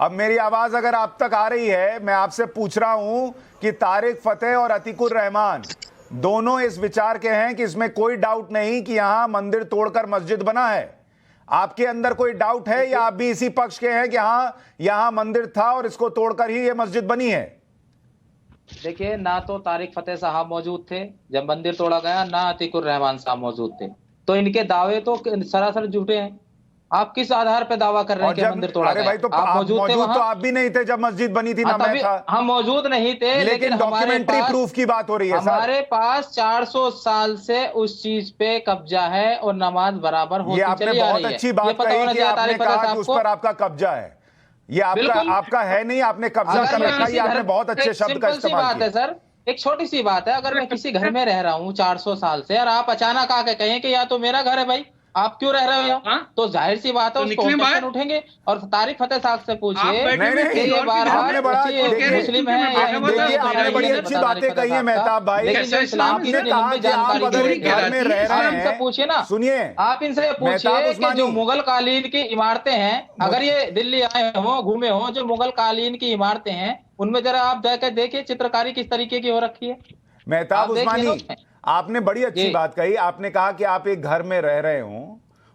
अब मेरी आवाज अगर आप तक आ रही है, मैं आपसे पूछ रहा हूं कि तारिक फतेह और अतीकुर रहमान दोनों इस विचार के हैं कि इसमें कोई डाउट नहीं कि यहां मंदिर तोड़कर मस्जिद बना है। आपके अंदर कोई डाउट है या आप भी इसी पक्ष के हैं कि हाँ यहां मंदिर था और इसको तोड़कर ही ये मस्जिद बनी है? देखिए, ना तो तारिक फतेह साहब मौजूद थे जब मंदिर तोड़ा गया, ना अतीकुर रहमान साहब मौजूद थे, तो इनके दावे तो सरासर झूठे हैं। आप किस आधार पे दावा कर रहे हैं कि मंदिर तोड़ा गया? भाई तो आप मौजूद थे वहां? तो आप भी नहीं थे जब मस्जिद बनी थी ना? मैं था। हम मौजूद नहीं थे, लेकिन डॉक्यूमेंट्री प्रूफ की बात हो रही है। हमारे पास 400 साल से उस चीज पे कब्जा है और नमाज बराबर होती चली आ रही है। ये आपने बहुत अच्छी बात कही कि आपने कहा कि उस पर आपका कब्जा है। ये आपका है नहीं, आपने कब्जा कर रखा है। आपने बहुत अच्छे शब्द का इस्तेमाल किया। सर, एक छोटी सी बात है, अगर मैं किसी घर में रह रहा हूँ 400 साल से और आप अचानक आके कहें कि या तो मेरा घर है भाई, आप क्यों रह रहे हो, तो जाहिर सी बात है उसको ऑब्जेक्शन उठेंगे। और तारिक फतेह साहब से पूछिए, ये बार-बार मुस्लिम है। देखिए, आपने बड़ी अच्छी बातें कही है मेहताब भाई। आपने कहा कि आप अगर घर में रह रहे हैं, पूछिए ना, सुनिए, आप इनसे पूछिए कि जो मुगल कालीन की इमारतें हैं, अगर ये दिल्ली आए हो, घूमे हो, जो मुगल कालीन की इमारतें हैं, उनमें जरा आप जाकर देखिए चित्रकारी किस तरीके की हो रखी है। मेहताब उस्मानी, आपने बड़ी अच्छी बात कही। आपने कहा कि आप एक घर में रह रहे हो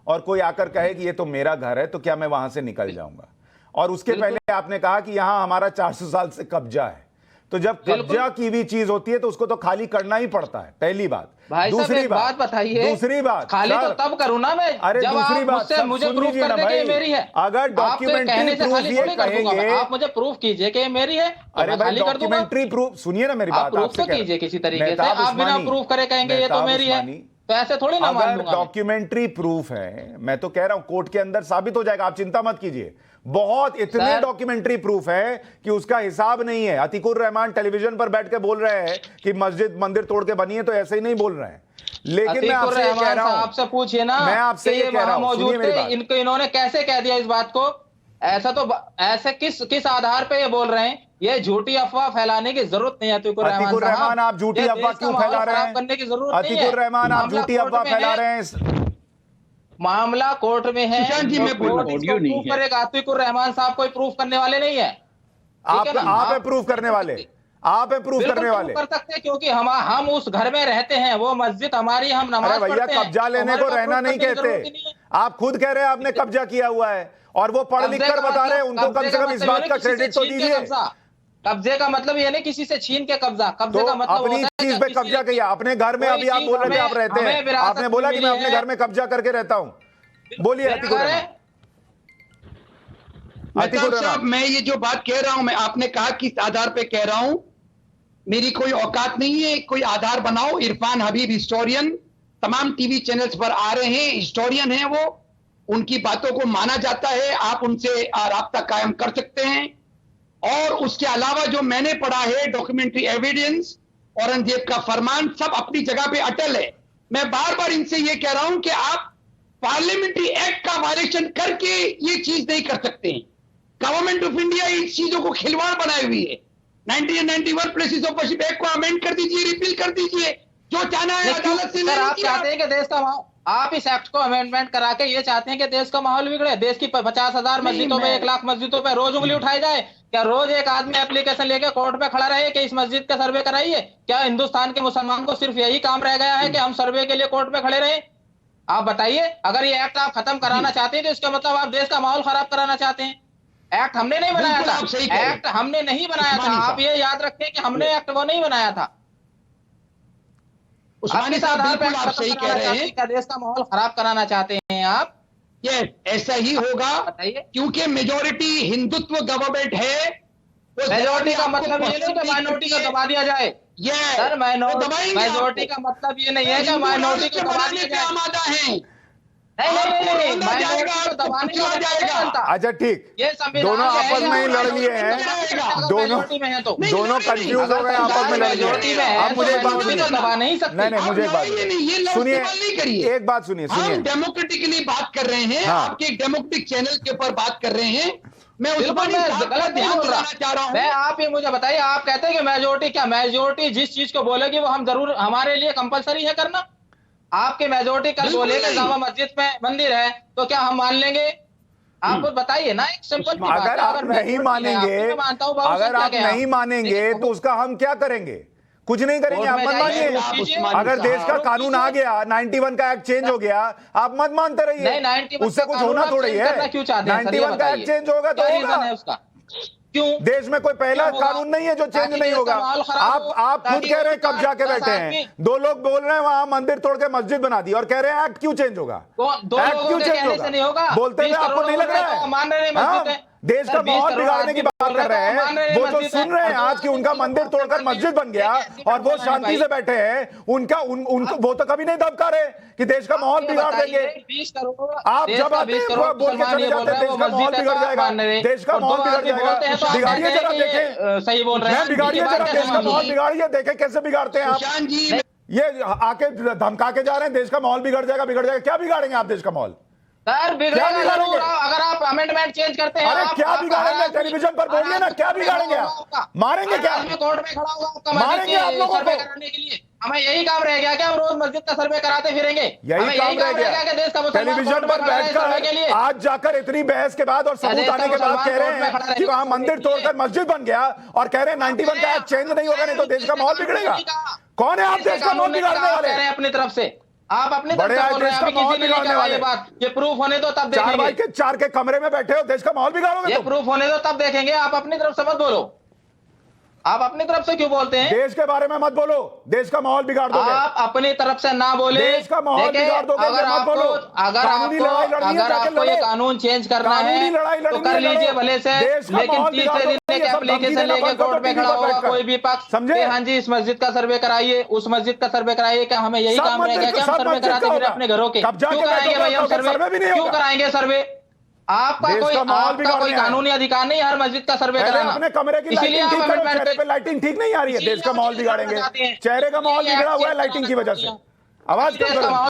और कोई आकर कहे कि ये तो मेरा घर है, तो क्या मैं वहां से निकल जाऊंगा? और उसके पहले आपने कहा कि यहां हमारा 400 साल से कब्जा है। तो जब कब्जा की भी चीज होती है तो उसको तो खाली करना ही पड़ता है, पहली बात। दूसरी बात बताइए। दूसरी बात, खाली तो तब करूं ना मैं, अरे जब दूसरी बात मुझे प्रूफ कर दे कि ये मेरी है। अगर डॉक्यूमेंट्री प्रूफ ये कहेंगे, आप मुझे प्रूफ कीजिए कि ये मेरी है, अरे भाई डॉक्यूमेंट्री प्रूफ, सुनिए ना मेरी बात, प्रूफ तो कीजिए किसी तरीके से। आप बिना प्रूफ करे कहेंगे ये तो मेरी है, तो ऐसे थोड़ी ना मान लूंगा। डॉक्यूमेंट्री प्रूफ है, मैं तो कह रहा हूं कोर्ट के अंदर साबित हो जाएगा, आप चिंता मत कीजिए। बहुत इतने डॉक्यूमेंट्री प्रूफ है कि उसका हिसाब नहीं है। अतीकुर रहमान टेलीविजन पर बैठ के बोल रहे हैं कि मस्जिद मंदिर तोड़ के बनी है, तो ऐसे ही नहीं बोल रहे हैं। लेकिन मैं आपसे कह रहा हूं, आपसे पूछिए ना, मैं आपसे ये कह रहा हूं, सुनिए मेरी बात। इनको इन्होंने कैसे कह दिया इस बात को? ऐसे किस आधार पे ये बोल रहे हैं? ये झूठी अफवाह फैलाने की जरूरत नहीं है। अतीकुर रहमान, आप झूठी अफवाह क्यों फैला रहे हैं? करने की जरूरत नहीं है। अतीकुर रहमान, आप झूठी अफवाह फैला रहे हैं। मामला कोर्ट में है, ऑडियो नहीं है। अतीकुर रहमान साहब कोई प्रूफ करने वाले नहीं है। आप है प्रूफ करने वाले, आप है प्रूफ करने वाले। कर सकते हैं क्योंकि हम उस घर में रहते हैं, वो मस्जिद हमारी, हम नमाज पढ़ते हैं। भैया, कब्जा लेने को रहना नहीं कहते। आप खुद कह रहे हैं आपने कब्जा किया हुआ है और वो पढ़ लिख कर बता रहे हैं, उनको कम से कम इस बात का क्रेडिट तो दीजिए। कब्जे का मतलब ये नहीं किसी से छीन के कब्जा, कब्जे का मतलब अपनी चीज पे कब्जा किया अपने घर में। अभी आप बोल रहे थे आप रहते हैं, आपने बोला कि मैं अपने घर में कब्जा करके रहता हूं। बोलिए अतीकुर साहब, मैं ये जो बात कह रहा हूं, मैं आपने कहा किस आधार पे कह रहा हूं, मेरी कोई औकात नहीं है। कोई आधार बनाओ। इरफान हबीब हिस्टोरियन, तमाम टीवी चैनल्स पर आ रहे हैं, हिस्टोरियन हैं वो, उनकी बातों को माना जाता है, आप उनसे राब्ता कायम कर सकते हैं। और उसके अलावा जो मैंने पढ़ा है, डॉक्यूमेंट्री एविडेंस, औरंगजेब का फरमान, सब अपनी जगह पे अटल है। मैं बार बार इनसे ये कह रहा हूं कि आप पार्लियामेंट्री एक्ट का वायलेशन करके ये चीज नहीं कर सकते हैं। गवर्नमेंट ऑफ इंडिया इस चीजों को खिलवाड़ बनाई हुई है। 1991 प्लेसेस ऑफ वर्शिप एक्ट को अमेंड कर दीजिए, रिपील कर दीजिए, जो चाहना है अदालत से ले। आप चाहते हैं कि देश का आप इस एक्ट को अमेंडमेंट करा के ये चाहते हैं कि देश का माहौल बिगड़े? देश की 50,000 मस्जिदों पे, 1 लाख मस्जिदों पे रोज उंगली उठाई जाए? क्या रोज एक आदमी एप्लीकेशन लेके कोर्ट में खड़ा रहे कि इस मस्जिद का सर्वे कराइए? क्या हिंदुस्तान के मुसलमान को सिर्फ यही काम रह गया है कि हम सर्वे के लिए कोर्ट में खड़े रहे? आप बताइए, अगर ये एक्ट आप खत्म कराना चाहते हैं तो इसका मतलब आप देश का माहौल खराब कराना चाहते हैं। एक्ट हमने नहीं बनाया था, एक्ट हमने नहीं बनाया था। आप ये याद रखें कि हमने एक्ट वो नहीं बनाया था। उस्मानी साहब, बिल्कुल आप सही कह रहे हैं। क्या देश का माहौल खराब कराना चाहते हैं आप? ये ऐसा ही होगा, क्योंकि मेजॉरिटी हिंदुत्व गवर्नमेंट है। मेजॉरिटी का मतलब ये नहीं कि माइनॉरिटी को दबा दिया जाए। सर, मेजॉरिटी का मतलब ये नहीं है कि माइनॉरिटी को दबा दिया जाए। आमादा है। अच्छा ठीक, दोनों आपस में ही लड़ लिए हैं, दोनों कंफ्यूज हो गए, आपस में लड़ लिए। अब मुझे एक बात सुनिए, नहीं मुझे एक बात सुनिए, एक बात सुनिए। हम डेमोक्रेटिकली बात कर रहे हैं, आपके डेमोक्रेटिक चैनल के ऊपर बात कर रहे हैं। मैं उस पर गलत ध्यान दिलाना चाह रहा हूं। मैं आप ये मुझे बताइए, आप कहते हैं कि मेजोरिटी, क्या मेजोरिटी जिस चीज को बोलेगी वो हम जरूर, हमारे लिए कंपलसरी है करना? आपके मेजोरिटी कल बोले कि जामा मस्जिद में मंदिर है, तो क्या हम मान लेंगे? आप बताइए ना एक सिंपल सी अगर बात है, आप मैं नहीं झूठ मानेंगे, मैं मानता हूँ बाबू अगर साहब आप क्या नहीं मानेंगे तो उसका हम क्या करेंगे? कुछ नहीं करेंगे, आप कोर्ट में मत जाइए, मानिए। आप उस्मानी अगर देश का साहब, कानून आ गया, 91 का एक्ट चेंज हो गया, आप मत मानते नहीं रहिए, 91 उससे का कुछ कानून होना आप थोड़ी चेंज है। करना क्यों चाहते हैं सर, ये 91 का एक्ट बताइए। चेंज होगा तो क्या होगा। रीजन है उसका? क्यों? देश में कोई पहला क्यों होगा? कानून नहीं है जो चेंज ताकि नहीं देश होगा। का माहौल खराब हो, आप खुद ताकि कह रहे हैं वो कब जाके 10 बैठे आदमी- हैं, दो लोग बोल रहे हैं वहां मंदिर तोड़ के मस्जिद बना दी और कह रहे हैं एक्ट क्यों चेंज होगा? दो एक्ट लोगों क्यों के चेंज कहने से नहीं होगा। बोलते हुए 20 आपको करोड़ नहीं लग बोल रहे रहा हैं तो मान रहे हैं है? मस्जिद है। देश सर, का 20 माहौल करोड़ बिगाड़ने की आदमी बात बोल रहे कर रहे हैं तो मान रहे हैं। हैं वो जो मस्जिद सुन है। रहे हैं और आज की उनका जो मंदिर तोड़कर मस्जिद बन गया और वो शांति से बैठे हैं, उनका उनको वो तो कभी नहीं दबका रहे कि देश का माहौल बिगाड़ देंगे। 20 करोड़ आप देश जब का आते 20 हैं करोड़ बोल के मुसलमान चले ये बोल जाते रहे हैं हैं वो देश का माहौल मस्जिद है बिगड़ तो आप जाएगा, मान रहे हैं। देश का और दो माहौल बिगड़ आदमी बोलते हैं तो जाएगा। आप बिगाड़िए कहते जरा, हैं कि देखें ये, सही बोल रहे हैं। मैं बिगाड़िए इनकी बात जरा, कैसे देश का मानूं? माहौल बिगाड़िए, देखें कैसे बिगाड़ते हैं आप। सुशांत जी, ये आके धमका के जा रहे हैं देश का माहौल बिगड़ जाएगा। क्या बिगाड़ेंगे आप देश का माहौल? सर बिगड़ेगा बिगाड़ेंगे? जरूर अगर आप अमेंडमेंट चेंज करते हैं। अरे आप- क्या आप- बिगाड़ेंगे? हर टेलीविजन पर आदमी- बोलिए ना, क्या बिगाड़ेंगे आप? आपका? मारेंगे हर क्या? आदमी कोर्ट में खड़ा होगा आपका मारेंगे मस्जिद आप के लोगों सर्वे को? कराने के लिए। हमें यही काम रह गया कि हम रोज मस्जिद का सर्वे कराते फिरेंगे। हमें यही काम रह गया। कि देश का मुसलमान टेलीविजन कोर्ट में पर खड़ा है सर्वे के लिए। बैठकर आज जाकर इतनी बहस के बाद और सबूत देश का आने के बाद मुसलमान कह रहे कोर्ट में खड़ा हैं रहे कि वहां सर्वे मंदिर के लिए। तोड़कर मस्जिद बन गया और कह रहे हैं 91 का एक्ट चेंज नहीं होगा, नहीं तो देश का माहौल बिगड़ेगा। कौन है आप देश का माहौल बिगाड़ने वाले? कह रहे हैं अपनी तरफ से, आप अपनी तरफ बड़े से आज बोल रहे हैं। देश का अभी किसी माहौल ने नहीं बिगाड़ने कहा ये वाले। बात, ये प्रूफ होने दो तब चार भाई देखेंगे। के चार के कमरे में बैठे हो, देश का माहौल बिगाड़ोगे ये तुम? प्रूफ होने दो तब देखेंगे। आप अपनी तरफ से मत बोलो। आप अपनी तरफ से क्यों बोलते हैं? देश के बारे में मत बोलो, देश का माहौल बिगाड़ दोगे। आप अपनी तरफ से ना बोले। देश का माहौल देखिए, बिगाड़ दोगे, अगर मत आपको बोलो। अगर कानूनी आपको लड़ाई लड़नी है, अगर जाके आपको ये लड़ो। कानून चेंज करना कानूनी है लड़ाई तो लड़नी कर है, लीजिए लड़ो। भले से, देश का लेकिन माहौल तीसरे बिगाड़ दिन दोगे, एक ये सब एप्लीकेशन धमकी लेके देना कोर्ट में टीवी खड़ा पर होगा बैठकर। कोई भी पक्ष, समझे? कि हाँ जी इस मस्जिद का सर्वे कराइए, उस मस्जिद का सर्वे कराइए। क्या हमें यही सब काम रह मंदिर गया का- कि हम सब सर्वे मस्जिद कराते का फिर होगा। अपने घरों के? कब जाके क्यों कराएंगे बैठोगे भाई हम तो सर्वे? सर्वे भी नहीं क्यों होगा। कराएंगे सर्वे? आपका देश कोई का माहौल आपका कोई बिगाड़ने आए। कानूनी अधिकार नहीं है हर मस्जिद का सर्वे पहले कराना। अपने कमरे की इसीलिए लाइटिंग आप ठीक करो, amendment- चेहरे पे लाइटिंग ठीक नहीं आ रही है, देश का माहौल बिगाड़ेंगे। चेहरे का माहौल बिगड़ा हुआ है लाइटिंग की वजह से। आवाज कम देश का करो। माहौल